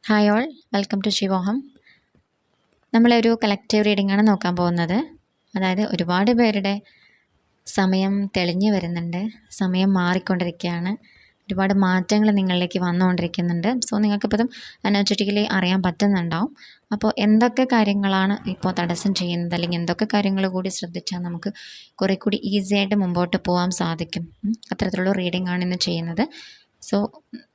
Hi all, welcome to Shivoham. നമ്മളൊരു collective reading ആണ് നോക്കാൻ പോകുന്നത്. അതായത് ഒരുപാട് പേരുടെ സമയം തെളിഞ്ഞു വരുന്നുണ്ട്, സമയം മാറിക്കൊണ്ടിരിക്കുകയാണ്, ഒരുപാട് മാറ്റങ്ങൾ നിങ്ങളിലേക്ക് വന്നുകൊണ്ടിരിക്കുന്നുണ്ട്. സോ നിങ്ങൾക്കിപ്പോഴും എനർജറ്റിക്കലി അറിയാൻ പറ്റുന്നുണ്ടാവും. അപ്പോൾ എന്തൊക്കെ കാര്യങ്ങളാണ് ഇപ്പോൾ തടസ്സം ചെയ്യുന്നത്, അല്ലെങ്കിൽ എന്തൊക്കെ കാര്യങ്ങൾ കൂടി ശ്രദ്ധിച്ചാൽ നമുക്ക് കുറേ കൂടി ഈസി ആയിട്ട് മുമ്പോട്ട് പോകാൻ സാധിക്കും. അത്തരത്തിലുള്ള റീഡിംഗ് ആണ് ഇന്ന് ചെയ്യുന്നത്. സോ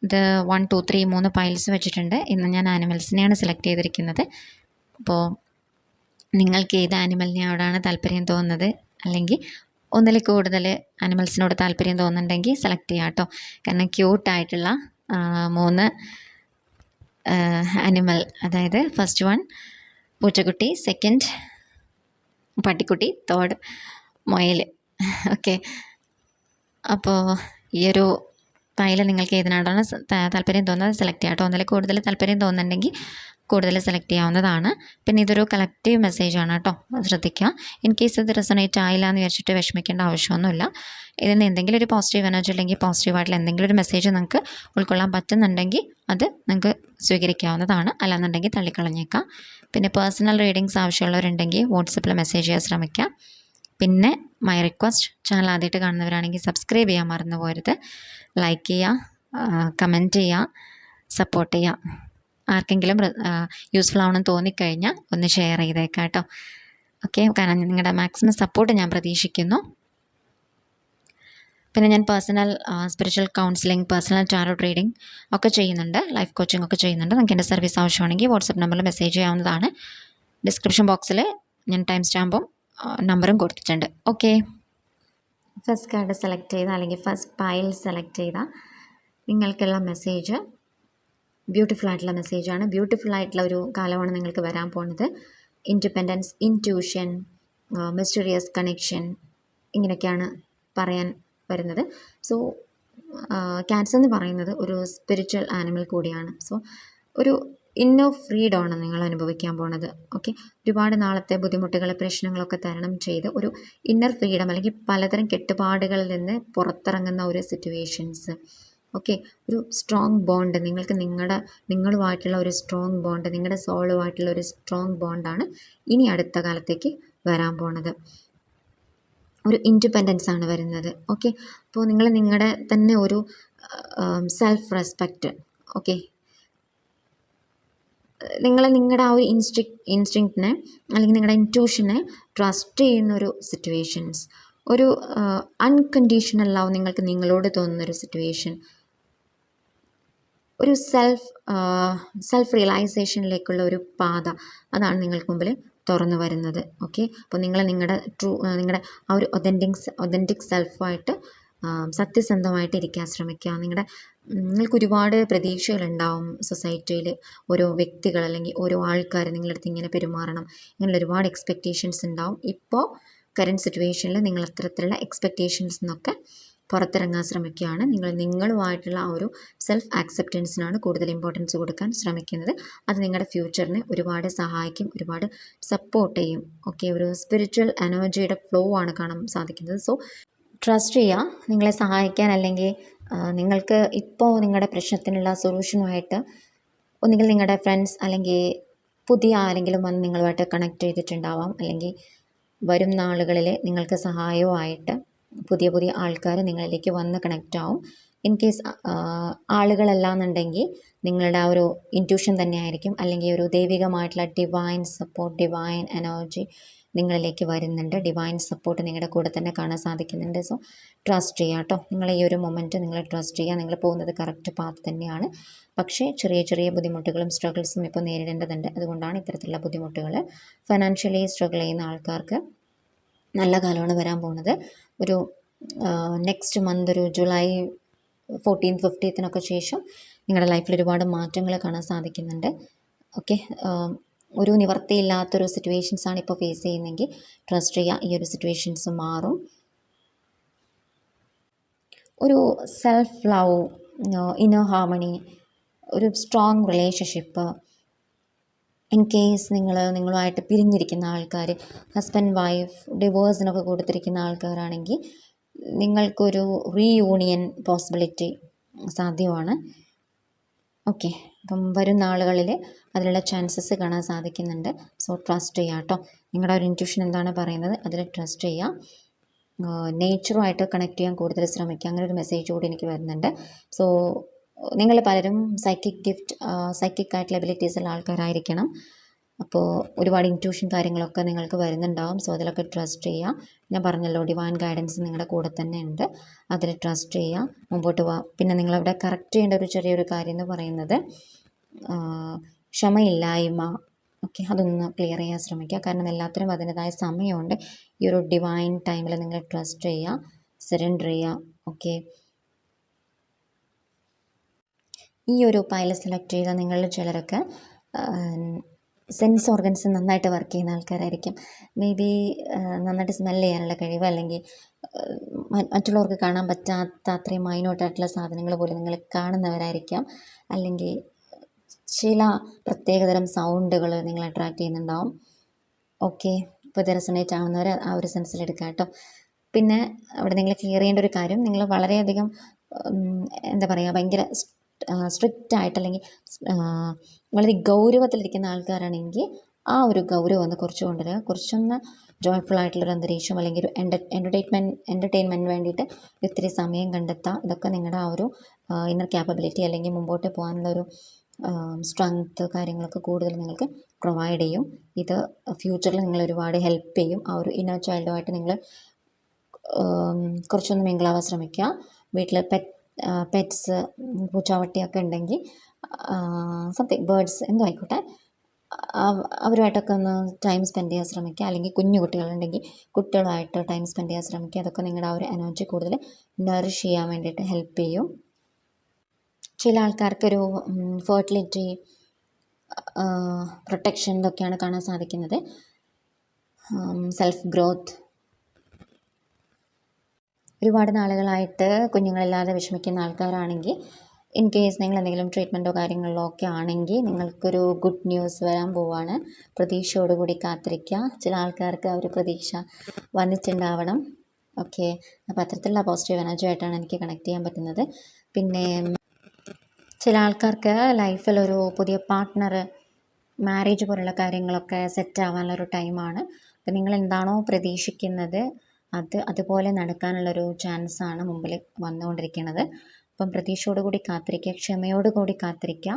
ഇത് 1, 2, 3 3 പൈൽസ് വെച്ചിട്ടുണ്ട്. ഇന്ന് ഞാൻ ആനിമൽസിനെയാണ് സെലക്ട് ചെയ്തിരിക്കുന്നത്. അപ്പോൾ നിങ്ങൾക്ക് ഏത് ആനിമലിനോടാണ് താല്പര്യം തോന്നുന്നത്, അല്ലെങ്കിൽ ഒന്നിൽ കൂടുതൽ ആനിമൽസിനോട് താല്പര്യം തോന്നുന്നുണ്ടെങ്കിൽ സെലക്ട് ചെയ്യാം കേട്ടോ. കാരണം ക്യൂട്ടായിട്ടുള്ള 3 ആനിമൽ, അതായത് ഫസ്റ്റ് വൺ പൂച്ചക്കുട്ടി, സെക്കൻഡ് പട്ടിക്കുട്ടി, തേർഡ് മുയൽ. ഓക്കെ, അപ്പോൾ ഈ ഒരു പൈൽ നിങ്ങൾക്ക് ഏതിനോടാണ് താല്പര്യം തോന്നുന്നത് സെലക്ട് ചെയ്യാം കേട്ടോ. ഒന്നിൽ കൂടുതൽ താല്പര്യം തോന്നുന്നുണ്ടെങ്കിൽ കൂടുതൽ സെലക്ട് ചെയ്യാവുന്നതാണ്. പിന്നെ ഇതൊരു കളക്റ്റീവ് മെസ്സേജാണ് കേട്ടോ, ശ്രദ്ധിക്കുക. ഇൻ കേസ് ഇത് റെസൊണേറ്റ് ആയില്ല എന്ന് വിചാരിച്ചിട്ട് വിഷമിക്കേണ്ട ആവശ്യമൊന്നുമില്ല. ഇതിന് എന്തെങ്കിലും ഒരു പോസിറ്റീവ് എനർജി അല്ലെങ്കിൽ പോസിറ്റീവായിട്ടുള്ള എന്തെങ്കിലും ഒരു മെസ്സേജ് നിങ്ങൾക്ക് ഉൾക്കൊള്ളാൻ പറ്റുന്നുണ്ടെങ്കിൽ അത് നിങ്ങൾക്ക് സ്വീകരിക്കാവുന്നതാണ്, അല്ലാന്നുണ്ടെങ്കിൽ തള്ളിക്കളഞ്ഞേക്കാം. പിന്നെ പേഴ്സണൽ റീഡിങ്സ് ആവശ്യമുള്ളവരുണ്ടെങ്കിൽ വാട്സപ്പിൽ മെസ്സേജ് ചെയ്യാൻ ശ്രമിക്കാം. പിന്നെ മൈ റിക്വസ്റ്റ്, ചാനൽ ആദ്യമായിട്ട് കാണുന്നവരാണെങ്കിൽ സബ്സ്ക്രൈബ് ചെയ്യാൻ മറന്നു പോകരുത്. ലൈക്ക് ചെയ്യുക, കമൻറ്റ് ചെയ്യുക, സപ്പോർട്ട് ചെയ്യുക. ആർക്കെങ്കിലും യൂസ്ഫുൾ ആവണമെന്ന് തോന്നിക്കഴിഞ്ഞാൽ ഒന്ന് ഷെയർ ചെയ്തേക്കാം കേട്ടോ. ഓക്കെ, കാരണം നിങ്ങളുടെ മാക്സിമം സപ്പോർട്ട് ഞാൻ പ്രതീക്ഷിക്കുന്നു. പിന്നെ ഞാൻ personal spiritual counselling, personal tarot reading ഒക്കെ ചെയ്യുന്നുണ്ട്, ലൈഫ് കോച്ചിങ് ഒക്കെ ചെയ്യുന്നുണ്ട്. നിങ്ങൾക്ക് എൻ്റെ സർവീസ് ആവശ്യമാണെങ്കിൽ വാട്സപ്പ് നമ്പറിൽ മെസ്സേജ് ചെയ്യാവുന്നതാണ്. ഡിസ്ക്രിപ്ഷൻ ബോക്സിൽ ഞാൻ ടൈം സ്റ്റാമ്പും നമ്പറും കൊടുത്തിട്ടുണ്ട്. ഓക്കെ, ഫസ്റ്റ് കാർഡ് സെലക്ട് ചെയ്ത അല്ലെങ്കിൽ ഫസ്റ്റ് പൈൽ സെലക്ട് ചെയ്ത നിങ്ങൾക്കുള്ള മെസ്സേജ് ബ്യൂട്ടിഫുൾ ആയിട്ടുള്ള മെസ്സേജാണ്. ബ്യൂട്ടിഫുൾ ആയിട്ടുള്ള ഒരു കാലമാണ് നിങ്ങൾക്ക് വരാൻ പോകുന്നത്. ഇൻഡിപെൻഡൻസ്, ഇൻറ്റ്യൂഷൻ, മിസ്റ്റീരിയസ് കണക്ഷൻ, ഇങ്ങനെയൊക്കെയാണ് പറയാൻ വരുന്നത്. സോ ക്യാറ്റ്സ് എന്ന് പറയുന്നത് ഒരു സ്പിരിച്വൽ ആനിമൽ കൂടിയാണ്. സോ ഒരു ഇന്നർ ഫ്രീഡമാണ് നിങ്ങൾ അനുഭവിക്കാൻ പോണത്. ഓക്കെ, ഒരുപാട് നാളത്തെ ബുദ്ധിമുട്ടുകൾ, പ്രശ്നങ്ങളൊക്കെ തരണം ചെയ്ത് ഒരു ഇന്നർ ഫ്രീഡം അല്ലെങ്കിൽ പലതരം കെട്ടുപാടുകളിൽ നിന്ന് പുറത്തിറങ്ങുന്ന ഒരു സിറ്റുവേഷൻസ്. ഓക്കെ, ഒരു സ്ട്രോങ് ബോണ്ട്, നിങ്ങൾക്ക് നിങ്ങളുമായിട്ടുള്ള ഒരു സ്ട്രോങ് ബോണ്ട്, നിങ്ങളുടെ സോളുമായിട്ടുള്ള ഒരു സ്ട്രോങ് ബോണ്ടാണ് ഇനി അടുത്ത കാലത്തേക്ക് വരാൻ പോണത്. ഒരു ഇൻഡിപെൻഡൻസ് ആണ് വരുന്നത്. ഓക്കെ, അപ്പോൾ നിങ്ങൾ നിങ്ങളുടെ തന്നെ ഒരു സെൽഫ് റെസ്പെക്റ്റ്, ഓക്കെ, നിങ്ങളുടെ ആ ഒരു ഇൻസ്റ്റിങ്ക്റ്റിനെ അല്ലെങ്കിൽ നിങ്ങളുടെ ഇൻറ്റ്യൂഷനെ ട്രസ്റ്റ് ചെയ്യുന്ന ഒരു സിറ്റുവേഷൻസ്, ഒരു അൺകണ്ടീഷണൽ ലവ് നിങ്ങൾക്ക് നിങ്ങളോട് തോന്നുന്നൊരു സിറ്റുവേഷൻ, ഒരു സെൽഫ് റിയലൈസേഷനിലേക്കുള്ള ഒരു പാത, അതാണ് നിങ്ങൾക്ക് മുമ്പിൽ തുറന്നു വരുന്നത്. ഓക്കെ, അപ്പോൾ നിങ്ങളുടെ നിങ്ങളുടെ ആ ഒരു ഒതൻറ്റിക് സെൽഫായിട്ട് സത്യസന്ധമായിട്ട് ഇരിക്കാൻ ശ്രമിക്കുക. നിങ്ങൾക്ക് ഒരുപാട് പ്രതീക്ഷകളുണ്ടാവും സൊസൈറ്റിയിൽ, ഓരോ വ്യക്തികൾ അല്ലെങ്കിൽ ഓരോ ആൾക്കാർ നിങ്ങളുടെ അടുത്ത് ഇങ്ങനെ പെരുമാറണം, ഇങ്ങനെയുള്ള ഒരുപാട് എക്സ്പെക്റ്റേഷൻസ് ഉണ്ടാവും. ഇപ്പോൾ കറൻറ്റ് സിറ്റുവേഷനിൽ നിങ്ങൾ അത്തരത്തിലുള്ള എക്സ്പെക്റ്റേഷൻസ് നിന്നൊക്കെ പുറത്തിറങ്ങാൻ ശ്രമിക്കുകയാണ്. നിങ്ങളുമായിട്ടുള്ള ആ ഒരു സെൽഫ് ആക്സെപ്റ്റൻസിനാണ് കൂടുതൽ ഇമ്പോർട്ടൻസ് കൊടുക്കാൻ ശ്രമിക്കുന്നത്. അത് നിങ്ങളുടെ ഫ്യൂച്ചറിനെ ഒരുപാട് സഹായിക്കും, ഒരുപാട് സപ്പോർട്ട് ചെയ്യും. ഓക്കെ, ഒരു സ്പിരിച്വൽ എനർജിയുടെ ഫ്ലോ ആണ് കാണാൻ സാധിക്കുന്നത്. സോ ട്രസ്റ്റ് ചെയ്യുക, നിങ്ങളെ സഹായിക്കാൻ, അല്ലെങ്കിൽ നിങ്ങൾക്ക് ഇപ്പോൾ നിങ്ങളുടെ പ്രശ്നത്തിനുള്ള സൊല്യൂഷനുമായിട്ട് ഒന്നുകിൽ നിങ്ങളുടെ ഫ്രണ്ട്സ് അല്ലെങ്കിൽ പുതിയ ആരെങ്കിലും വന്ന് നിങ്ങളുമായിട്ട് കണക്ട് ചെയ്തിട്ടുണ്ടാവാം, അല്ലെങ്കിൽ വരും നാളുകളിൽ നിങ്ങൾക്ക് സഹായവുമായിട്ട് പുതിയ ആൾക്കാർ നിങ്ങളിലേക്ക് വന്ന് കണക്റ്റ് ആവും. ഇൻ കേസ് ആളുകളല്ലാന്നുണ്ടെങ്കിൽ നിങ്ങളുടെ ആ ഒരു ഇൻറ്റ്യൂഷൻ തന്നെയായിരിക്കും, അല്ലെങ്കിൽ ഒരു ദൈവികമായിട്ടുള്ള ഡിവൈൻ സപ്പോർട്ട്, ഡിവൈൻ എനർജി നിങ്ങളിലേക്ക് വരുന്നുണ്ട്. ഡിവൈൻ സപ്പോർട്ട് നിങ്ങളുടെ കൂടെ തന്നെ കാണാൻ സാധിക്കുന്നുണ്ട്. സോ ട്രസ്റ്റ് ചെയ്യുക കേട്ടോ. നിങ്ങൾ ഈ ഒരു മൊമെൻറ്റ് നിങ്ങൾ ട്രസ്റ്റ് ചെയ്യുക. നിങ്ങൾ പോകുന്നത് കറക്റ്റ് പാത്ത് തന്നെയാണ്. പക്ഷേ ചെറിയ ബുദ്ധിമുട്ടുകളും സ്ട്രഗിൾസും ഇപ്പോൾ നേരിടേണ്ടതുണ്ട്. അതുകൊണ്ടാണ് ഇത്തരത്തിലുള്ള ബുദ്ധിമുട്ടുകൾ. ഫൈനാൻഷ്യലി സ്ട്രഗിൾ ചെയ്യുന്ന ആൾക്കാർക്ക് നല്ല കാലമാണ് വരാൻ പോകുന്നത്. ഒരു നെക്സ്റ്റ് മന്ത്, ഒരു ജൂലൈ 14th 15th ശേഷം നിങ്ങളുടെ ലൈഫിൽ ഒരുപാട് മാറ്റങ്ങൾ കാണാൻ സാധിക്കുന്നുണ്ട്. ഓക്കെ, ഒരു നിവർത്തിയില്ലാത്തൊരു സിറ്റുവേഷൻസാണ് ഇപ്പോൾ ഫേസ് ചെയ്യുന്നതെങ്കിൽ ട്രസ്റ്റ് ചെയ്യുക, ഈ ഒരു സിറ്റുവേഷൻസ് മാറും. ഒരു സെൽഫ് ലവ്, ഇന്നർ ഹാർമണി, ഒരു സ്ട്രോങ് റിലേഷൻഷിപ്പ്. ഇൻ കേസ് നിങ്ങളുമായിട്ട് പിരിഞ്ഞിരിക്കുന്ന ആൾക്കാർ, ഹസ്ബൻഡ് വൈഫ് ഡിവോഴ്സിനൊക്കെ കൊടുത്തിരിക്കുന്ന ആൾക്കാരാണെങ്കിൽ നിങ്ങൾക്കൊരു റീയൂണിയൻ പോസിബിലിറ്റി സാധ്യമാണ്. ഓക്കെ, അപ്പം വരും നാളുകളിൽ അതിനുള്ള ചാൻസസ് കാണാൻ സാധിക്കുന്നുണ്ട്. സോ ട്രസ്റ്റ് ചെയ്യുക കേട്ടോ. നിങ്ങളുടെ ഒരു ഇൻറ്റ്യൂഷൻ എന്താണ് പറയുന്നത് അതിൽ ട്രസ്റ്റ് ചെയ്യുക. നേച്ചറുമായിട്ട് കണക്ട് ചെയ്യാൻ കൂടുതൽ ശ്രമിക്കുക. അങ്ങനെ ഒരു മെസ്സേജ് കൂടി എനിക്ക് വരുന്നുണ്ട്. സോ നിങ്ങൾ പലരും സൈക്കിക് ആയിട്ടുള്ള എബിലിറ്റീസ് ഉള്ള ആൾക്കാരായിരിക്കണം. അപ്പോൾ ഒരുപാട് ഇൻറ്റ്യൂഷൻ കാര്യങ്ങളൊക്കെ നിങ്ങൾക്ക് വരുന്നുണ്ടാവും. സോ അതിലൊക്കെ ട്രസ്റ്റ് ചെയ്യുക. ഞാൻ പറഞ്ഞല്ലോ, ഡിവൈൻ ഗൈഡൻസ് നിങ്ങളുടെ കൂടെ തന്നെ ഉണ്ട്. അതിൽ ട്രസ്റ്റ് ചെയ്യുക, മുമ്പോട്ട് പോവുക. പിന്നെ നിങ്ങളവിടെ കറക്റ്റ് ചെയ്യേണ്ട ഒരു ചെറിയൊരു കാര്യം എന്ന് പറയുന്നത് ക്ഷമയില്ലായ്മ. ഓക്കെ, അതൊന്ന് ക്ലിയർ ചെയ്യാൻ ശ്രമിക്കുക. കാരണം എല്ലാത്തിനും അതിൻ്റെതായ സമയമുണ്ട്. ഈ ഒരു ഡിവൈൻ ടൈമിൽ നിങ്ങൾ ട്രസ്റ്റ് ചെയ്യുക, സറണ്ടർ ചെയ്യുക. ഓക്കെ, ഈ ഒരു പൈൽ സെലക്ട് ചെയ്ത നിങ്ങളിൽ ചിലരൊക്കെ സെൻസ് ഓർഗൻസ് നന്നായിട്ട് വർക്ക് ചെയ്യുന്ന ആൾക്കാരായിരിക്കും. മേ ബി നന്നായിട്ട് സ്മെല്ല് ചെയ്യാനുള്ള കഴിവ്, അല്ലെങ്കിൽ മറ്റുള്ളവർക്ക് കാണാൻ പറ്റാത്ത അത്രയും മൈന്യൂട്ടായിട്ടുള്ള സാധനങ്ങൾ പോലും നിങ്ങൾ കാണുന്നവരായിരിക്കാം. അല്ലെങ്കിൽ ചില പ്രത്യേകതരം സൗണ്ടുകൾ നിങ്ങൾ അട്രാക്റ്റ് ചെയ്യുന്നുണ്ടാവും. ഓക്കെ, ഇപ്പോൾ ഇത് റെസൊണേറ്റ് ആവുന്നവർ ആ ഒരു സെൻസിലെടുക്കുക കേട്ടോ. പിന്നെ അവിടെ നിങ്ങൾ ക്ലിയർ ചെയ്യേണ്ട ഒരു കാര്യം, നിങ്ങൾ വളരെയധികം എന്താ പറയുക, ഭയങ്കര സ്ട്രിക്റ്റ് ആയിട്ട് അല്ലെങ്കിൽ വളരെ ഗൗരവത്തിലിരിക്കുന്ന ആൾക്കാരാണെങ്കിൽ ആ ഒരു ഗൗരവം ഒന്ന് കുറച്ച് കൊണ്ടുവരിക. കുറച്ചൊന്ന് ജോയ്ഫുൾ ആയിട്ടുള്ളൊരു അന്തരീക്ഷം, അല്ലെങ്കിൽ ഒരു എൻ്റർടൈൻമെൻറ്റിന് വേണ്ടിയിട്ട് ഇത്തിരി സമയം കണ്ടെത്തുക. ഇതൊക്കെ നിങ്ങളുടെ ആ ഒരു ഇന്നർ ക്യാപ്പബിലിറ്റി അല്ലെങ്കിൽ മുമ്പോട്ട് പോകാനുള്ളൊരു സ്ട്രെങ്ത്ത് കാര്യങ്ങളൊക്കെ കൂടുതൽ നിങ്ങൾക്ക് പ്രൊവൈഡ് ചെയ്യും. ഇത് ഫ്യൂച്ചറിൽ നിങ്ങൾ ഒരുപാട് ഹെൽപ്പ് ചെയ്യും. ആ ഒരു ഇന്നർ ചൈൽഡുമായിട്ട് നിങ്ങൾ കുറച്ചൊന്ന് മിങ്കിളാവാൻ ശ്രമിക്കുക. വീട്ടിൽ പെറ്റ്സ് പൂച്ചാവട്ടിയൊക്കെ ഉണ്ടെങ്കിൽ സംതിങ് ബേർഡ്സ് എന്തോ ആയിക്കോട്ടെ, അവരുമായിട്ടൊക്കെ ഒന്ന് ടൈം സ്പെൻഡ് ചെയ്യാൻ ശ്രമിക്കുക. അല്ലെങ്കിൽ കുഞ്ഞു കുട്ടികളുണ്ടെങ്കിൽ കുട്ടികളുമായിട്ട് ടൈം സ്പെൻഡ് ചെയ്യാൻ ശ്രമിക്കുക. അതൊക്കെ നിങ്ങളുടെ ആ ഒരു എനർജി കൂടുതൽ നറിഷ് ചെയ്യാൻ വേണ്ടിയിട്ട് ഹെൽപ്പ് ചെയ്യും. ചില ആൾക്കാർക്കൊരു ഫെർട്ടിലിറ്റി, പ്രൊട്ടക്ഷൻ ഇതൊക്കെയാണ് കാണാൻ സാധിക്കുന്നത്. Self growth. ഒരുപാട് നാളുകളായിട്ട് കുഞ്ഞുങ്ങളില്ലാതെ വിഷമിക്കുന്ന ആൾക്കാരാണെങ്കിൽ, ഇൻ കേസ് നിങ്ങൾ എന്തെങ്കിലും ട്രീറ്റ്മെൻറ്റോ കാര്യങ്ങളിലോ ഒക്കെ ആണെങ്കിൽ, നിങ്ങൾക്കൊരു ഗുഡ് ന്യൂസ് വരാൻ പോവുകയാണ്. പ്രതീക്ഷയോടുകൂടി കാത്തിരിക്കുക. ചില ആൾക്കാർക്ക് ആ ഒരു പ്രതീക്ഷ വന്നിട്ടുണ്ടാവണം. ഓക്കെ, അപ്പോൾ അത്തരത്തിലുള്ള പോസിറ്റീവ് എനർജി ആയിട്ടാണ് എനിക്ക് കണക്ട് ചെയ്യാൻ പറ്റുന്നത്. പിന്നെ ചില ആൾക്കാർക്ക് ലൈഫിലൊരു പുതിയ പാർട്ട്ണർ, മാരേജ് പോലുള്ള കാര്യങ്ങളൊക്കെ സെറ്റ് ആവാനുള്ളൊരു ടൈമാണ്. അപ്പോൾ നിങ്ങൾ എന്താണോ പ്രതീക്ഷിക്കുന്നത് അതുപോലെ നടക്കാനുള്ളൊരു ചാൻസാണ് മുമ്പിൽ വന്നുകൊണ്ടിരിക്കുന്നത്. അപ്പം പ്രതീക്ഷയോടുകൂടി കാത്തിരിക്കുക, ക്ഷമയോടുകൂടി കാത്തിരിക്കുക.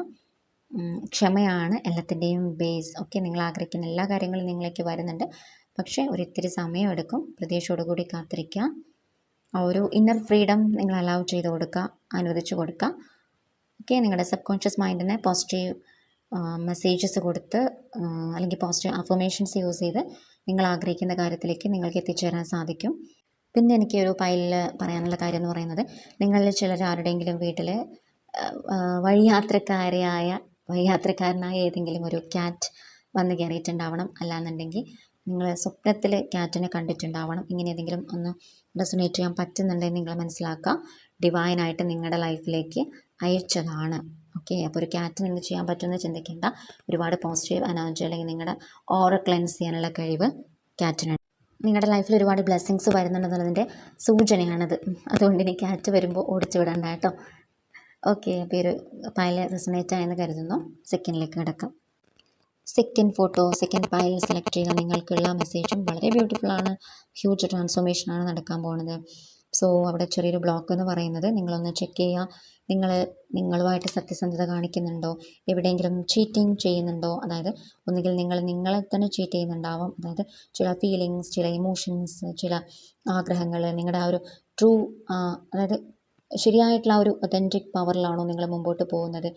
ക്ഷമയാണ് എല്ലാത്തിൻ്റെയും ബേസ്. ഓക്കെ, നിങ്ങൾ ആഗ്രഹിക്കുന്ന എല്ലാ കാര്യങ്ങളും നിങ്ങളിലേക്ക് വരുന്നുണ്ട്. പക്ഷേ ഒരിത്തിരി സമയം എടുക്കും. പ്രതീക്ഷയോടുകൂടി കാത്തിരിക്കുക. ആ ഒരു ഇന്നർ ഫ്രീഡം നിങ്ങൾ അലൗ ചെയ്ത് കൊടുക്കുക, അനുവദിച്ചു കൊടുക്കുക. ഓക്കെ, നിങ്ങളുടെ സബ് കോൺഷ്യസ് മൈൻഡിനെ പോസിറ്റീവ് മെസ്സേജസ് കൊടുത്ത് അല്ലെങ്കിൽ പോസിറ്റീവ് അഫർമേഷൻസ് യൂസ് ചെയ്ത് നിങ്ങൾ ആഗ്രഹിക്കുന്ന കാര്യത്തിലേക്ക് നിങ്ങൾക്ക് എത്തിച്ചേരാൻ സാധിക്കും. പിന്നെ എനിക്ക് ഒരു പൈലിൽ പറയാനുള്ള കാര്യം എന്ന് പറയുന്നത്, നിങ്ങളിൽ ചിലർ ആരുടെയെങ്കിലും വീട്ടിൽ വഴിയാത്രക്കാരനായ ഏതെങ്കിലും ഒരു ക്യാറ്റ് വന്ന് കയറിയിട്ടുണ്ടാവണം. അല്ലാന്നുണ്ടെങ്കിൽ നിങ്ങൾ സ്വപ്നത്തിൽ ക്യാറ്റിനെ കണ്ടിട്ടുണ്ടാവണം. ഇങ്ങനെ ഏതെങ്കിലും ഒന്ന് റെസൊനേറ്റ് ചെയ്യാൻ പറ്റുന്നുണ്ടെങ്കിൽ നിങ്ങൾ മനസ്സിലാക്കുക, ഡിവൈനായിട്ട് നിങ്ങളുടെ ലൈഫിലേക്ക് അയച്ചതാണ്. ഓക്കെ, അപ്പോൾ ഒരു ക്യാറ്റ് നിങ്ങൾക്ക് ചെയ്യാൻ പറ്റുമെന്ന് ചിന്തിക്കേണ്ട. ഒരുപാട് പോസിറ്റീവ് എനർജി അല്ലെങ്കിൽ നിങ്ങളുടെ ഓറ ക്ലെൻസ് ചെയ്യാനുള്ള കഴിവ് ക്യാറ്റിനുണ്ട്. നിങ്ങളുടെ ലൈഫിൽ ഒരുപാട് ബ്ലെസ്സിങ്സ് വരുന്നുണ്ടെന്നുള്ളതിൻ്റെ സൂചനയാണത്. അതുകൊണ്ട് ഇനി ക്യാറ്റ് വരുമ്പോൾ ഓടിച്ചു വിടണ്ട കേട്ടോ. ഓക്കെ, അപ്പോൾ ഈ ഒരു പൈൽ റെസൊനേറ്റ് ആയെന്ന് കരുതുന്നു. സെക്കൻഡിലേക്ക് കിടക്കാം. Second photo, second pile select ചെയ്യുക. നിങ്ങൾക്കുള്ള മെസ്സേജും വളരെ ബ്യൂട്ടിഫുള്ളാണ്. ഹ്യൂജ് ട്രാൻസ്ഫോർമേഷനാണ് നടക്കാൻ പോകുന്നത്. സോ അവിടെ ചെറിയൊരു ബ്ലോക്ക് എന്ന് പറയുന്നത് നിങ്ങളൊന്ന് ചെക്ക് ചെയ്യുക. നിങ്ങളുമായിട്ട് സത്യസന്ധത കാണിക്കുന്നുണ്ടോ, എവിടെയെങ്കിലും ചീറ്റിംഗ് ചെയ്യുന്നുണ്ടോ. അതായത് ഒന്നുകിൽ നിങ്ങളെ തന്നെ ചീറ്റ് ചെയ്യുന്നുണ്ടാവാം. അതായത് ചില ഫീലിങ്സ്, ചില ഇമോഷൻസ്, ചില ആഗ്രഹങ്ങൾ, നിങ്ങളുടെ ആ ഒരു ട്രൂ അതായത് ശരിയായിട്ടുള്ള ആ ഒരു ഒതൻറ്റിക് പവറിലാണോ നിങ്ങൾ മുമ്പോട്ട് പോകുന്നത്.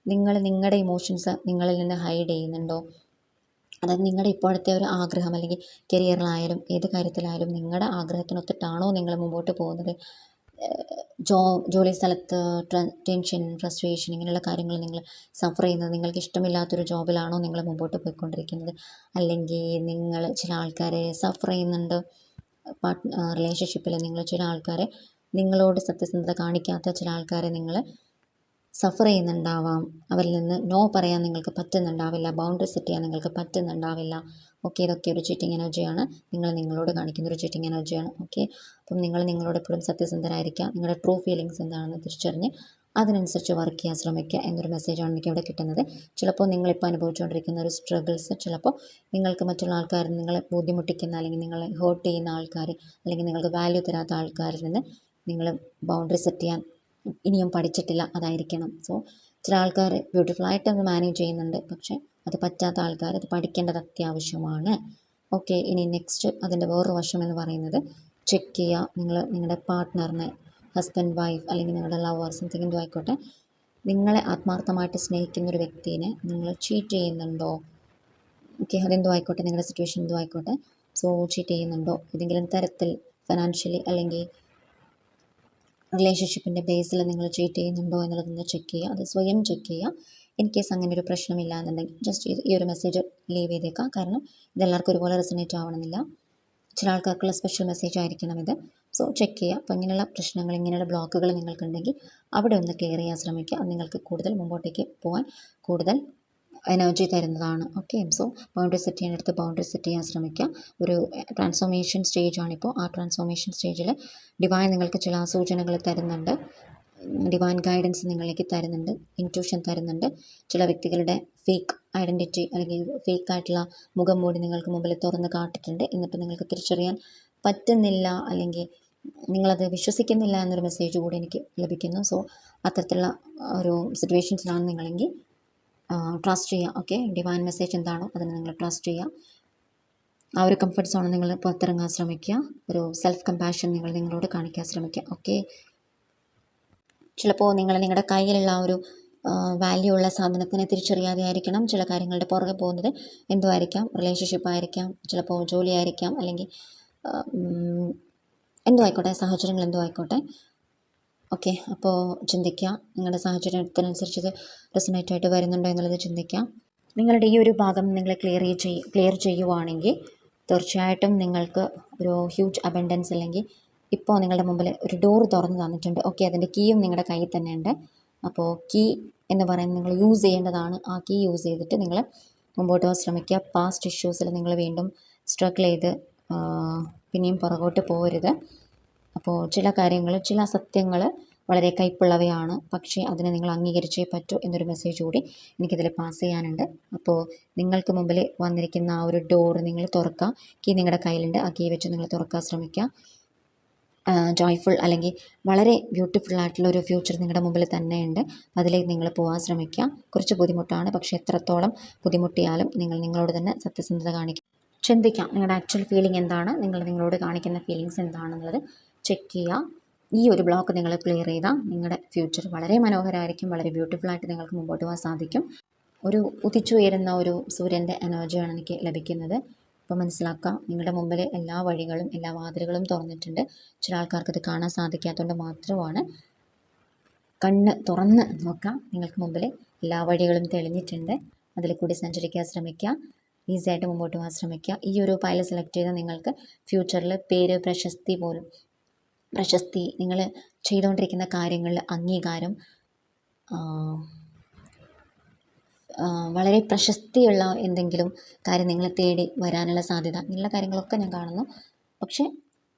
നിങ്ങളുടെ ഇമോഷൻസ് നിങ്ങളിൽ നിന്ന് ഹൈഡ് ചെയ്യുന്നുണ്ടോ. അതായത് നിങ്ങളുടെ ഇപ്പോഴത്തെ ഒരു ആഗ്രഹം അല്ലെങ്കിൽ കരിയറിലായാലും ഏത് കാര്യത്തിലായാലും നിങ്ങളുടെ ആഗ്രഹത്തിനൊത്തിട്ടാണോ നിങ്ങൾ മുമ്പോട്ട് പോകുന്നത്. ജോലി സ്ഥലത്ത് ടെൻഷൻ, ഫ്രസ്ട്രേഷൻ ഇങ്ങനെയുള്ള കാര്യങ്ങൾ നിങ്ങൾ സഫർ ചെയ്യുന്നത്, നിങ്ങൾക്ക് ഇഷ്ടമില്ലാത്തൊരു ജോബിലാണോ നിങ്ങൾ മുമ്പോട്ട് പോയിക്കൊണ്ടിരിക്കുന്നത്. അല്ലെങ്കിൽ നിങ്ങൾ ചില ആൾക്കാരെ സഫർ ചെയ്യുന്നുണ്ട് റിലേഷൻഷിപ്പിൽ. നിങ്ങൾ ചില ആൾക്കാരെ, നിങ്ങളോട് സത്യസന്ധത കാണിക്കാത്ത ചില ആൾക്കാരെ നിങ്ങൾ സഫർ ചെയ്യുന്നുണ്ടാവാം. അവരിൽ നിന്ന് നോ പറയാൻ നിങ്ങൾക്ക് പറ്റുന്നുണ്ടാവില്ല, ബൗണ്ടറി സെറ്റ് ചെയ്യാൻ നിങ്ങൾക്ക് പറ്റുന്നുണ്ടാവില്ല. ഓക്കെ, ഇതൊക്കെ ഒരു ചീറ്റിംഗ് എനർജിയാണ്. നിങ്ങളോട് കാണിക്കുന്ന ഒരു ചീറ്റിംഗ് എനർജിയാണ്. ഓക്കെ, അപ്പം നിങ്ങളോട് എപ്പോഴും സത്യസന്ധരായിരിക്കുക. നിങ്ങളുടെ ട്രൂ ഫീലിങ്സ് എന്താണെന്ന് തിരിച്ചറിഞ്ഞ് അതിനനുസരിച്ച് വർക്ക് ചെയ്യാൻ ശ്രമിക്കുക എന്നൊരു മെസ്സേജാണ് എനിക്ക് ഇവിടെ കിട്ടുന്നത്. ചിലപ്പോൾ നിങ്ങളിപ്പോൾ അനുഭവിച്ചുകൊണ്ടിരിക്കുന്ന ഒരു സ്ട്രഗിൾസ് ചിലപ്പോൾ നിങ്ങൾക്ക് മറ്റുള്ള ആൾക്കാർ നിങ്ങളെ ബുദ്ധിമുട്ടിക്കുന്ന അല്ലെങ്കിൽ നിങ്ങളെ ഹേർട്ട് ചെയ്യുന്ന ആൾക്കാർ അല്ലെങ്കിൽ നിങ്ങൾക്ക് വാല്യൂ തരാത്ത ആൾക്കാരിൽ നിന്ന് നിങ്ങൾ ബൗണ്ടറി സെറ്റ് ചെയ്യാൻ ഇനിയും പഠിച്ചിട്ടില്ല, അതായിരിക്കണം. സോ ചില ആൾക്കാർ ബ്യൂട്ടിഫുള്ളായിട്ട് അത് മാനേജ് ചെയ്യുന്നുണ്ട്, പക്ഷേ അത് പറ്റാത്ത ആൾക്കാർ അത് പഠിക്കേണ്ടത് അത്യാവശ്യമാണ്. ഓക്കെ, ഇനി നെക്സ്റ്റ് അതിൻ്റെ വേറൊരു വശം എന്ന് പറയുന്നത് ചെക്ക് ചെയ്യുക. നിങ്ങളുടെ പാർട്ട്ണറിനെ, ഹസ്ബൻഡ്, വൈഫ് അല്ലെങ്കിൽ നിങ്ങളുടെ ലവർ സംതിങ് എന്തോ ആയിക്കോട്ടെ, നിങ്ങളെ ആത്മാർത്ഥമായിട്ട് സ്നേഹിക്കുന്ന ഒരു വ്യക്തിനെ നിങ്ങൾ ചീറ്റ് ചെയ്യുന്നുണ്ടോ? ഓക്കെ, അതെന്തോ ആയിക്കോട്ടെ, നിങ്ങളുടെ സിറ്റുവേഷൻ എന്തോ ആയിക്കോട്ടെ. സോ ചീറ്റ് ചെയ്യുന്നുണ്ടോ ഏതെങ്കിലും തരത്തിൽ, ഫിനാൻഷ്യലി അല്ലെങ്കിൽ റിലേഷൻഷിപ്പിൻ്റെ ബേസിൽ നിങ്ങൾ ചീറ്റ് ചെയ്യുന്നുണ്ടോ എന്നുള്ളതൊന്ന് ചെക്ക് ചെയ്യുക. അത് സ്വയം ചെക്ക് ചെയ്യുക. ഇൻ കേസ് അങ്ങനെ ഒരു പ്രശ്നമില്ല എന്നുണ്ടെങ്കിൽ ജസ്റ്റ് ഈ ഒരു മെസ്സേജ് ലീവ് ചെയ്തേക്കാം. കാരണം ഇതെല്ലാവർക്കും ഒരുപോലെ റെസനേറ്റ് ആവണമെന്നില്ല. ചില ആൾക്കാർക്കുള്ള സ്പെഷ്യൽ മെസ്സേജ് ആയിരിക്കണം ഇത്. സോ ചെക്ക് ചെയ്യുക. അപ്പോൾ ഇങ്ങനെയുള്ള പ്രശ്നങ്ങൾ, ഇങ്ങനെയുള്ള ബ്ലോക്കുകൾ നിങ്ങൾക്കുണ്ടെങ്കിൽ അവിടെ ഒന്ന് ക്ലിയർ ചെയ്യാൻ ശ്രമിക്കുക. അത് നിങ്ങൾക്ക് കൂടുതൽ മുമ്പോട്ടേക്ക് പോകാൻ കൂടുതൽ എനർജി തരുന്നതാണ്. ഓക്കെ, സോ ബൗണ്ടറി സെറ്റ് ചെയ്യാനെടുത്ത് ബൗണ്ടറി സെറ്റ് ചെയ്യാൻ ശ്രമിക്കുക. ഒരു ട്രാൻസ്ഫോർമേഷൻ സ്റ്റേജാണിപ്പോൾ. ആ ട്രാൻസ്ഫോർമേഷൻ സ്റ്റേജിൽ ഡിവൈൻ നിങ്ങൾക്ക് ചില സൂചനകൾ തരുന്നുണ്ട്, ഡിവൈൻ ഗൈഡൻസ് നിങ്ങളിലേക്ക് തരുന്നുണ്ട്, ഇൻറ്റ്യൂഷൻ തരുന്നുണ്ട്. ചില വ്യക്തികളുടെ ഫേക്ക് ഐഡൻറ്റിറ്റി അല്ലെങ്കിൽ ഫേക്ക് ആയിട്ടുള്ള മുഖം മൂടി നിങ്ങൾക്ക് മുമ്പിൽ തുറന്ന് കാട്ടിട്ടുണ്ട്. എന്നിട്ട് നിങ്ങൾക്ക് തിരിച്ചറിയാൻ പറ്റുന്നില്ല അല്ലെങ്കിൽ നിങ്ങളത് വിശ്വസിക്കുന്നില്ല എന്നൊരു മെസ്സേജ് കൂടി എനിക്ക് ലഭിക്കുന്നു. സോ അത്തരത്തിലുള്ള ഒരു സിറ്റുവേഷൻസിലാണ് നിങ്ങളെങ്കിൽ ട്രസ്റ്റ് ചെയ്യുക. ഓക്കെ, ഡിവൈൻ മെസ്സേജ് എന്താണോ അതിന് നിങ്ങൾ ട്രസ്റ്റ് ചെയ്യുക. ആ ഒരു കംഫർട്ട് സോണിൽ നിങ്ങൾ പുറത്തിറങ്ങാൻ ശ്രമിക്കുക. ഒരു സെൽഫ് കമ്പാഷൻ നിങ്ങളോട് കാണിക്കാൻ ശ്രമിക്കുക. ഓക്കെ, ചിലപ്പോൾ നിങ്ങളുടെ കയ്യിലുള്ള ആ ഒരു വാല്യൂ ഉള്ള സാധനത്തിനെ തിരിച്ചറിയാതെ ആയിരിക്കണം ചില കാര്യങ്ങളുടെ പുറകെ പോകുന്നത്. എന്തോ ആയിരിക്കാം, റിലേഷൻഷിപ്പ് ആയിരിക്കാം, ചിലപ്പോൾ ജോലി ആയിരിക്കാം, അല്ലെങ്കിൽ എന്തോ ആയിക്കോട്ടെ, സാഹചര്യങ്ങൾ എന്തോ ആയിക്കോട്ടെ. ഓക്കെ, അപ്പോൾ ചിന്തിക്കുക, നിങ്ങളുടെ സാഹചര്യത്തിനനുസരിച്ച് ഇത് റെസൊനേറ്റ് ആയിട്ട് വരുന്നുണ്ടോ എന്നുള്ളത് ചിന്തിക്കുക. നിങ്ങളുടെ ഈ ഒരു ഭാഗം നിങ്ങൾ ക്ലിയർ ചെയ്യുവാണെങ്കിൽ തീർച്ചയായിട്ടും നിങ്ങൾക്ക് ഒരു ഹ്യൂജ് അബൻഡൻസ് അല്ലെങ്കിൽ ഇപ്പോൾ നിങ്ങളുടെ മുമ്പിൽ ഒരു ഡോർ തുറന്ന് തന്നിട്ടുണ്ട്. ഓക്കെ, അതിൻ്റെ കീയും നിങ്ങളുടെ കയ്യിൽ തന്നെ ഉണ്ട്. അപ്പോൾ കീ എന്ന് പറയുന്നത് നിങ്ങൾ യൂസ് ചെയ്യേണ്ടതാണ്. ആ കീ യൂസ് ചെയ്തിട്ട് നിങ്ങൾ മുമ്പോട്ട് പോകാൻ ശ്രമിക്കുക. പാസ്റ്റ് ഇഷ്യൂസിൽ നിങ്ങൾ വീണ്ടും സ്ട്രഗിൾ ചെയ്ത് പിന്നെയും പുറകോട്ട് പോകരുത്. അപ്പോൾ ചില കാര്യങ്ങൾ, ചില സത്യങ്ങൾ വളരെ കയ്പുള്ളവയാണ്, പക്ഷേ അതിനെ നിങ്ങൾ അംഗീകരിച്ചേ പറ്റൂ എന്നൊരു മെസ്സേജ് കൂടി എനിക്കിതിൽ പാസ് ചെയ്യാനുണ്ട്. അപ്പോൾ നിങ്ങൾക്ക് മുമ്പിൽ വന്നിരിക്കുന്ന ആ ഒരു ഡോർ നിങ്ങൾ തുറക്കുക. കീ നിങ്ങളുടെ കയ്യിലുണ്ട്, ആ കീ വെച്ച് നിങ്ങൾ തുറക്കാൻ ശ്രമിക്കുക. ജോയ്ഫുൾ അല്ലെങ്കിൽ വളരെ ബ്യൂട്ടിഫുൾ ആയിട്ടുള്ള ഒരു ഫ്യൂച്ചർ നിങ്ങളുടെ മുമ്പിൽ തന്നെയുണ്ട്. അതിലേക്ക് നിങ്ങൾ പോകാൻ ശ്രമിക്കുക. കുറച്ച് ബുദ്ധിമുട്ടാണ്, പക്ഷേ എത്രത്തോളം ബുദ്ധിമുട്ടിയാലും നിങ്ങളോട് തന്നെ സത്യസന്ധത കാണിക്കുക. ചിന്തിക്കാം, നിങ്ങളുടെ ആക്ച്വൽ ഫീലിംഗ് എന്താണ്, നിങ്ങളോട് കാണിക്കുന്ന ഫീലിങ്സ് എന്താണെന്നുള്ളത് ചെക്ക് ചെയ്യുക. ഈ ഒരു ബ്ലോക്ക് നിങ്ങൾ ക്ലിയർ ചെയ്താൽ നിങ്ങളുടെ ഫ്യൂച്ചർ വളരെ മനോഹരമായിരിക്കും. വളരെ ബ്യൂട്ടിഫുള്ളായിട്ട് നിങ്ങൾക്ക് മുമ്പോട്ട് പോകാൻ സാധിക്കും. ഒരു ഉദിച്ചുയരുന്ന ഒരു സൂര്യൻ്റെ എനർജിയാണ് എനിക്ക് ലഭിക്കുന്നത്. അപ്പോൾ മനസ്സിലാക്കാം, നിങ്ങളുടെ മുമ്പിൽ എല്ലാ വഴികളും, എല്ലാ വാതിലുകളും തുറന്നിട്ടുണ്ട്. ചില ആൾക്കാർക്ക് ഇത് കാണാൻ സാധിക്കാത്തതുകൊണ്ട് മാത്രമാണ്. കണ്ണ് തുറന്ന് നോക്കാം, നിങ്ങൾക്ക് മുമ്പിൽ എല്ലാ വഴികളും തെളിഞ്ഞിട്ടുണ്ട്. അതിൽ കൂടി സഞ്ചരിക്കാൻ ശ്രമിക്കുക. ഈസി ആയിട്ട് മുമ്പോട്ട് പോകാൻ ശ്രമിക്കുക. ഈ ഒരു പൈൽ സെലക്ട് ചെയ്താൽ നിങ്ങൾക്ക് ഫ്യൂച്ചറിൽ പേര്, പ്രശസ്തി, നിങ്ങൾ ചെയ്തുകൊണ്ടിരിക്കുന്ന കാര്യങ്ങളിൽ അംഗീകാരം, വളരെ പ്രശസ്തിയുള്ള എന്തെങ്കിലും കാര്യം നിങ്ങളെ തേടി വരാനുള്ള സാധ്യത, ഇങ്ങനെയുള്ള കാര്യങ്ങളൊക്കെ ഞാൻ കാണുന്നു. പക്ഷേ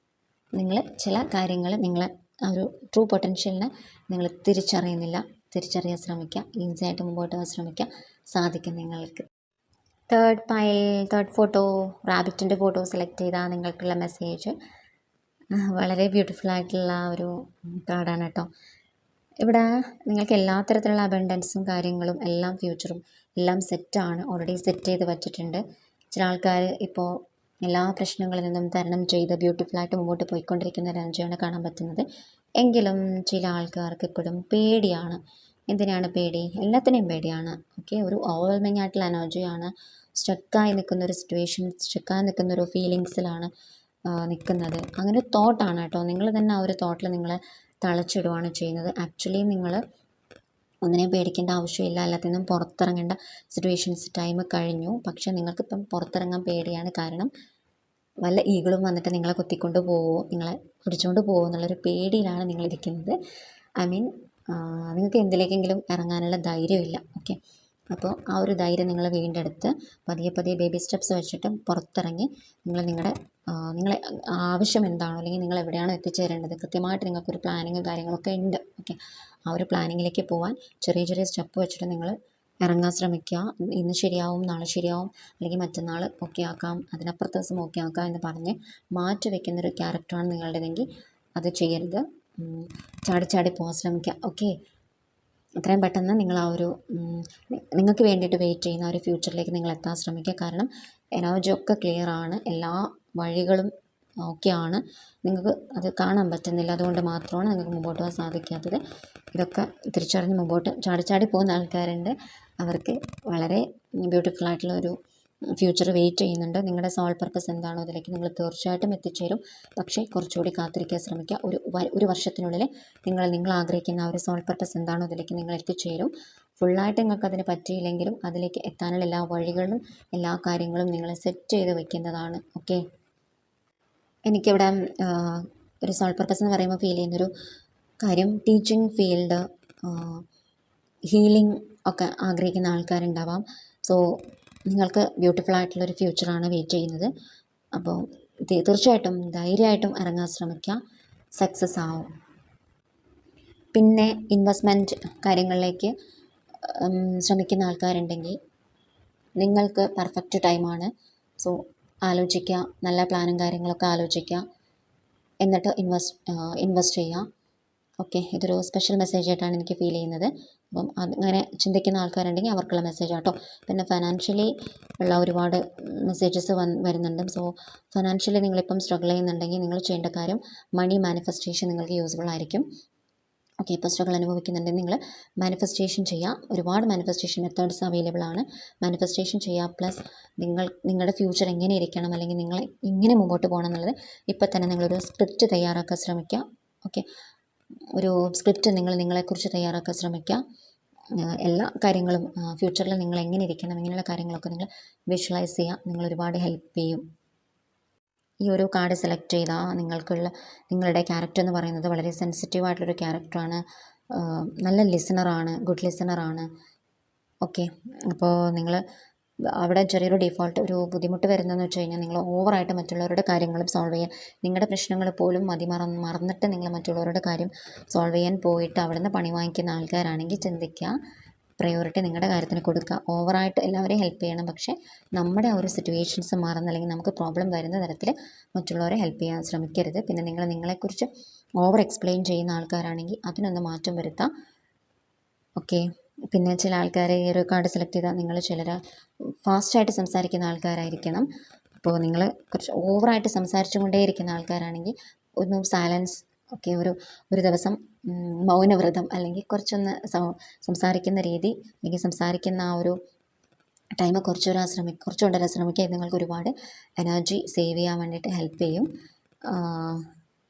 നിങ്ങൾ ചില കാര്യങ്ങൾ, നിങ്ങളെ ആ ഒരു ട്രൂ പൊട്ടൻഷ്യലിനെ നിങ്ങൾ തിരിച്ചറിയാൻ ശ്രമിക്കുക. ഈസി ആയിട്ട് മുമ്പോട്ട് പോകാൻ ശ്രമിക്കുക. സാധിക്കും നിങ്ങൾക്ക്. തേർഡ് ഫോട്ടോ, റാബിറ്റിൻ്റെ ഫോട്ടോ സെലക്ട് ചെയ്താൽ നിങ്ങൾക്കുള്ള മെസ്സേജ് വളരെ ബ്യൂട്ടിഫുൾ ആയിട്ടുള്ള ഒരു കാർഡാണ് കേട്ടോ. ഇവിടെ നിങ്ങൾക്ക് എല്ലാ തരത്തിലുള്ള അബൻഡൻസും കാര്യങ്ങളും എല്ലാം ഫ്യൂച്ചറും എല്ലാം സെറ്റാണ്, ഓൾറെഡി സെറ്റ് ചെയ്ത് വച്ചിട്ടുണ്ട്. ചില ആൾക്കാർ ഇപ്പോൾ എല്ലാ പ്രശ്നങ്ങളിൽ നിന്നും തരണം ചെയ്ത് ബ്യൂട്ടിഫുള്ളായിട്ട് മുമ്പോട്ട് പോയിക്കൊണ്ടിരിക്കുന്ന ഒരു എനർജിയാണ് കാണാൻ പറ്റുന്നത്. എങ്കിലും ചില ആൾക്കാർക്ക് ഇപ്പോഴും പേടിയാണ്. എന്തിനാണ് പേടി? എല്ലാത്തിനെയും പേടിയാണ്. ഓക്കെ, ഒരു ഓവർവെൽമിംഗ് ആയിട്ടുള്ള എനർജിയാണ്. സ്റ്റക്കായി നിൽക്കുന്ന ഒരു സിറ്റുവേഷൻ, സ്റ്റക്കായി നിൽക്കുന്ന ഒരു ഫീലിങ്സിലാണ് നിൽക്കുന്നത്. അങ്ങനെ ഒരു തോട്ടാണ് കേട്ടോ. നിങ്ങൾ തന്നെ ആ ഒരു തോട്ടിൽ നിങ്ങളെ തളച്ചിടുകയാണ് ചെയ്യുന്നത്. ആക്ച്വലി നിങ്ങൾ ഒന്നിനെയും പേടിക്കേണ്ട ആവശ്യമില്ല. എല്ലാത്തിൽ നിന്നും പുറത്തിറങ്ങേണ്ട സിറ്റുവേഷൻസ് ടൈം കഴിഞ്ഞു. പക്ഷേ നിങ്ങൾക്കിപ്പം പുറത്തിറങ്ങാൻ പേടിയാണ്. കാരണം വല്ല ഈഗിളും വന്നിട്ട് നിങ്ങളെ കുത്തിക്കൊണ്ട് പോവുമോ, നിങ്ങളെ പിടിച്ചുകൊണ്ട് പോവുമോ എന്നുള്ളൊരു പേടിയിലാണ് നിങ്ങളിരിക്കുന്നത്. ഐ മീൻ നിങ്ങൾക്ക് എന്തിലേക്കെങ്കിലും ഇറങ്ങാനുള്ള ധൈര്യമില്ല. ഓക്കെ, അപ്പോൾ ആ ഒരു ധൈര്യം നിങ്ങൾ വീണ്ടെടുത്ത് പതിയെ പതിയെ ബേബി സ്റ്റെപ്സ് വെച്ചിട്ട് പുറത്തിറങ്ങി നിങ്ങളുടെ നിങ്ങളെ ആവശ്യം എന്താണോ അല്ലെങ്കിൽ നിങ്ങൾ എവിടെയാണോ എത്തിച്ചേരേണ്ടത് കൃത്യമായിട്ട് നിങ്ങൾക്കൊരു പ്ലാനിങ്ങും കാര്യങ്ങളൊക്കെ ഉണ്ട്. ഓക്കെ, ആ ഒരു പ്ലാനിങ്ങിലേക്ക് പോകാൻ ചെറിയ ചെറിയ സ്റ്റെപ്പ് വെച്ചിട്ട് നിങ്ങൾ ഇറങ്ങാൻ ശ്രമിക്കുക. ഇന്ന് ശരിയാവും, നാളെ ശരിയാവും, അല്ലെങ്കിൽ മറ്റന്നാൾ ഓക്കെ ആക്കാം, അതിനപ്പുറത്തെ ദിവസം ഓക്കെ ആക്കാം എന്ന് പറഞ്ഞ് മാറ്റി വയ്ക്കുന്നൊരു ക്യാരക്ടറാണ് നിങ്ങളുടേതെങ്കിൽ അത് ചെയ്യരുത്. ചാടി ചാടി പോകാൻ ശ്രമിക്കുക. ഓക്കെ, എത്രയും പെട്ടെന്ന് നിങ്ങൾ ആ ഒരു നിങ്ങൾക്ക് വേണ്ടിയിട്ട് വെയിറ്റ് ചെയ്യുന്ന ആ ഒരു ഫ്യൂച്ചറിലേക്ക് നിങ്ങൾ എത്താൻ ശ്രമിക്കുക. കാരണം എനർജി ഒക്കെ ക്ലിയർ ആണ്, എല്ലാ വഴികളും ഓക്കെയാണ്, നിങ്ങൾക്ക് അത് കാണാൻ പറ്റുന്നില്ല. അതുകൊണ്ട് മാത്രമാണ് നിങ്ങൾക്ക് മുമ്പോട്ട് പോകാൻ സാധിക്കാത്തത്. ഇതൊക്കെ തിരിച്ചറിഞ്ഞ് മുമ്പോട്ട് ചാടി ചാടി പോകുന്ന ആൾക്കാരുണ്ട്. അവർക്ക് വളരെ ബ്യൂട്ടിഫുൾ ആയിട്ടുള്ള ഒരു ഫ്യൂച്ചർ വെയിറ്റ് ചെയ്യുന്നുണ്ട്. നിങ്ങളുടെ സോൾ പർപ്പസ് എന്താണോ അതിലേക്ക് നിങ്ങൾ തീർച്ചയായിട്ടും എത്തിച്ചേരും. പക്ഷേ കുറച്ചുകൂടി കാത്തിരിക്കാൻ ശ്രമിക്കുക. ഒരു വർഷത്തിനുള്ളിൽ നിങ്ങൾ ആഗ്രഹിക്കുന്ന ആ ഒരു സോൾ പർപ്പസ് എന്താണോ അതിലേക്ക് നിങ്ങൾ എത്തിച്ചേരും. ഫുള്ളായിട്ട് നിങ്ങൾക്ക് അതിന് പറ്റിയില്ലെങ്കിലും അതിലേക്ക് എത്താനുള്ള എല്ലാ വഴികളും എല്ലാ കാര്യങ്ങളും നിങ്ങൾ സെറ്റ് ചെയ്ത് വെക്കുന്നതാണ്. ഓക്കെ, എനിക്കിവിടെ ഒരു സോൾ പർപ്പസ് എന്ന് പറയുമ്പോൾ ഫീൽ ചെയ്യുന്നൊരു കാര്യം, ടീച്ചിങ് ഫീൽഡ്, ഹീലിംഗ് ഒക്കെ ആഗ്രഹിക്കുന്ന ആൾക്കാരുണ്ടാവാം. സോ നിങ്ങൾക്ക് ബ്യൂട്ടിഫുൾ ആയിട്ടുള്ളൊരു ഫ്യൂച്ചറാണ് വെയിറ്റ് ചെയ്യുന്നത്. അപ്പോൾ തീർച്ചയായിട്ടും ധൈര്യമായിട്ടും ഇറങ്ങാൻ ശ്രമിക്കുക, സക്സസ് ആവും. പിന്നെ ഇൻവെസ്റ്റ്മെൻറ്റ് കാര്യങ്ങളിലേക്ക് ശ്രമിക്കുന്ന ആൾക്കാരുണ്ടെങ്കിൽ നിങ്ങൾക്ക് പെർഫെക്റ്റ് ടൈമാണ്. സോ ആലോചിക്കുക, നല്ല പ്ലാനും കാര്യങ്ങളൊക്കെ ആലോചിക്കുക, എന്നിട്ട് ഇൻവെസ്റ്റ് ചെയ്യുക. ഓക്കെ, ഇതൊരു സ്പെഷ്യൽ മെസ്സേജ് ആയിട്ടാണ് എനിക്ക് ഫീൽ ചെയ്യുന്നത്. അപ്പം അങ്ങനെ ചിന്തിക്കുന്ന ആൾക്കാരുണ്ടെങ്കിൽ അവർക്കുള്ള മെസ്സേജ് ആട്ടോ. പിന്നെ ഫൈനാൻഷ്യലി ഉള്ള ഒരുപാട് മെസ്സേജസ് വരുന്നുണ്ട്. സോ ഫൈനാൻഷ്യലി നിങ്ങളിപ്പം സ്ട്രഗിൾ ചെയ്യുന്നുണ്ടെങ്കിൽ നിങ്ങൾ ചെയ്യേണ്ട കാര്യം മണി മാനിഫെസ്റ്റേഷൻ നിങ്ങൾക്ക് യൂസ്ഫുൾ ആയിരിക്കും. ഓക്കെ, ഇപ്പോൾ സ്ട്രഗിൾ അനുഭവിക്കുന്നുണ്ടെങ്കിൽ നിങ്ങൾ മാനിഫെസ്റ്റേഷൻ ചെയ്യുക. ഒരുപാട് മാനിഫെസ്റ്റേഷൻ മെത്തേഡ്സ് അവൈലബിൾ ആണ്. മാനിഫെസ്റ്റേഷൻ ചെയ്യുക, പ്ലസ് നിങ്ങളുടെ ഫ്യൂച്ചർ എങ്ങനെ ഇരിക്കണം അല്ലെങ്കിൽ നിങ്ങൾ എങ്ങനെ മുമ്പോട്ട് പോകണം എന്നുള്ളത് ഇപ്പം തന്നെ നിങ്ങളൊരു സ്ക്രിപ്റ്റ് തയ്യാറാക്കാൻ ശ്രമിക്കുക. ഓക്കെ, ഒരു സ്ക്രിപ്റ്റ് നിങ്ങളെക്കുറിച്ച് തയ്യാറാക്കാൻ ശ്രമിക്കുക. എല്ലാ കാര്യങ്ങളും ഫ്യൂച്ചറിൽ നിങ്ങൾ എങ്ങനെ ഇരിക്കണം ഇങ്ങനെയുള്ള കാര്യങ്ങളൊക്കെ നിങ്ങൾ വിഷ്വലൈസ് ചെയ്യുക. നിങ്ങൾ ഒരുപാട് ഹെൽപ്പ് ചെയ്യും. ഈ ഒരു കാർഡ് സെലക്ട് ചെയ്താൽ നിങ്ങളുടെ ക്യാരക്ടർ എന്ന് പറയുന്നത് വളരെ സെൻസിറ്റീവ് ആയിട്ടുള്ളൊരു ക്യാരക്ടറാണ്. നല്ല ലിസണറാണ്, ഗുഡ് ലിസണറാണ്. ഓക്കെ, അപ്പോൾ നിങ്ങൾ അവിടെ ചെറിയൊരു ഡിഫോൾട്ട് ഒരു ബുദ്ധിമുട്ട് വരുന്നതെന്ന് വെച്ച് കഴിഞ്ഞാൽ നിങ്ങൾ ഓവറായിട്ട് മറ്റുള്ളവരുടെ കാര്യങ്ങളും സോൾവ് ചെയ്യാൻ, നിങ്ങളുടെ പ്രശ്നങ്ങൾ പോലും മറന്നിട്ട് നിങ്ങൾ മറ്റുള്ളവരുടെ കാര്യം സോൾവ് ചെയ്യാൻ പോയിട്ട് അവിടെ നിന്ന് പണി വാങ്ങിക്കുന്ന ആൾക്കാരാണെങ്കിൽ ചിന്തിക്കുക, പ്രയോറിറ്റി നിങ്ങളുടെ കാര്യത്തിന് കൊടുക്കുക. ഓവറായിട്ട് എല്ലാവരെയും ഹെൽപ്പ് ചെയ്യണം, പക്ഷേ നമ്മുടെ ആ ഒരു സിറ്റുവേഷൻസ് മാറുന്ന അല്ലെങ്കിൽ നമുക്ക് പ്രോബ്ലം വരുന്ന തരത്തിൽ മറ്റുള്ളവരെ ഹെൽപ്പ് ചെയ്യാൻ ശ്രമിക്കരുത്. പിന്നെ നിങ്ങളെക്കുറിച്ച് ഓവർ എക്സ്പ്ലെയിൻ ചെയ്യുന്ന ആൾക്കാരാണെങ്കിൽ അതിനൊന്ന് മാറ്റം വരുത്താം. ഓക്കെ, പിന്നെ ചില ആൾക്കാർ ഈ ഒരു കാർഡ് സെലക്ട് ചെയ്താൽ നിങ്ങൾ ചിലർ ഫാസ്റ്റായിട്ട് സംസാരിക്കുന്ന ആൾക്കാരായിരിക്കണം. അപ്പോൾ നിങ്ങൾ കുറച്ച് ഓവറായിട്ട് സംസാരിച്ചു കൊണ്ടേയിരിക്കുന്ന ആൾക്കാരാണെങ്കിൽ ഒന്ന് സൈലൻസ്. ഓക്കെ, ഒരു ദിവസം മൗനവ്രതം അല്ലെങ്കിൽ കുറച്ചൊന്ന് സംസാരിക്കുന്ന രീതി അല്ലെങ്കിൽ സംസാരിക്കുന്ന ആ ഒരു ടൈം കുറച്ചുകൊണ്ടുവരാൻ ശ്രമിക്കുക. ഇത് നിങ്ങൾക്ക് ഒരുപാട് എനർജി സേവ് ചെയ്യാൻ വേണ്ടിയിട്ട് ഹെൽപ്പ് ചെയ്യും.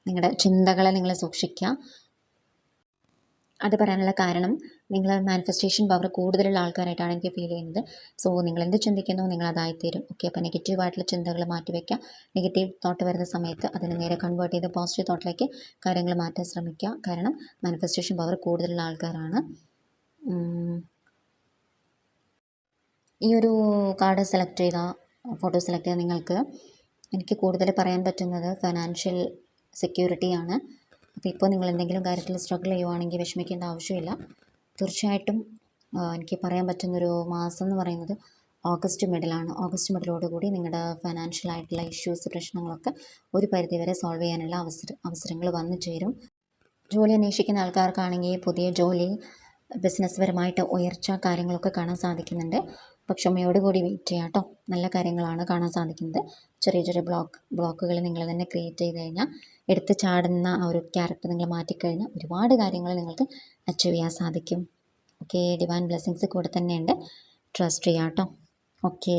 നിങ്ങളുടെ ചിന്തകളെ നിങ്ങൾ സൂക്ഷിക്കുക. അത് പറയാനുള്ള കാരണം നിങ്ങൾ മാനിഫെസ്റ്റേഷൻ പവർ കൂടുതലുള്ള ആൾക്കാരായിട്ടാണ് എനിക്ക് ഫീൽ ചെയ്യുന്നത്. സോ നിങ്ങൾ എന്ത് ചിന്തിക്കുന്നോ നിങ്ങൾ അതായിത്തീരും. ഓക്കെ, അപ്പോൾ നെഗറ്റീവായിട്ടുള്ള ചിന്തകൾ മാറ്റി വയ്ക്കുക. നെഗറ്റീവ് തോട്ട് വരുന്ന സമയത്ത് അതിനെ നേരെ കൺവേർട്ട് ചെയ്ത് പോസിറ്റീവ് തോട്ടിലേക്ക് കാര്യങ്ങൾ മാറ്റാൻ ശ്രമിക്കുക. കാരണം മാനിഫെസ്റ്റേഷൻ പവർ കൂടുതലുള്ള ആൾക്കാരാണ്. ഈ ഒരു കാർഡ് സെലക്ട് ചെയ്ത ഫോട്ടോ സെലക്ട് ചെയ്താൽ നിങ്ങൾക്ക് എനിക്ക് കൂടുതൽ പറയാൻ പറ്റുന്നത് ഫൈനാൻഷ്യൽ സെക്യൂരിറ്റിയാണ്. അപ്പോൾ ഇപ്പോൾ നിങ്ങൾ എന്തെങ്കിലും കാര്യത്തിൽ സ്ട്രഗിൾ ചെയ്യുവാണെങ്കിൽ വിഷമിക്കേണ്ട ആവശ്യമില്ല. തീർച്ചയായിട്ടും എനിക്ക് പറയാൻ പറ്റുന്നൊരു മാസം എന്ന് പറയുന്നത് ഓഗസ്റ്റ് മിഡിലാണ്. ഓഗസ്റ്റ് മിഡിലോടുകൂടി നിങ്ങളുടെ ഫൈനാൻഷ്യൽ ആയിട്ടുള്ള ഇഷ്യൂസ് പ്രശ്നങ്ങളൊക്കെ ഒരു പരിധിവരെ സോൾവ് ചെയ്യാനുള്ള അവസരങ്ങൾ വന്നു ചേരും. ജോലി അന്വേഷിക്കുന്ന ആൾക്കാർക്കാണെങ്കിൽ പുതിയ ജോലി, ബിസിനസ് പരമായിട്ട് ഉയർച്ച കാര്യങ്ങളൊക്കെ കാണാൻ സാധിക്കുന്നുണ്ട്. പക്ഷെ ക്ഷമയോടുകൂടി വെയിറ്റ് ചെയ്യാം കേട്ടോ. നല്ല കാര്യങ്ങളാണ് കാണാൻ സാധിക്കുന്നത്. ചെറിയ ചെറിയ ബ്ലോക്കുകൾ നിങ്ങൾ തന്നെ ക്രിയേറ്റ് ചെയ്ത് കഴിഞ്ഞാൽ, എടുത്ത് ചാടുന്ന ആ ഒരു ക്യാരക്ടർ നിങ്ങൾ മാറ്റിക്കഴിഞ്ഞാൽ ഒരുപാട് കാര്യങ്ങൾ നിങ്ങൾക്ക് അച്ചീവ് ചെയ്യാൻ സാധിക്കും. ഓക്കെ, ഡിവൈൻ ബ്ലെസ്സിങ്സ് കൂടെ തന്നെയുണ്ട്. ട്രസ്റ്റ് ചെയ്യാം കേട്ടോ. ഓക്കെ.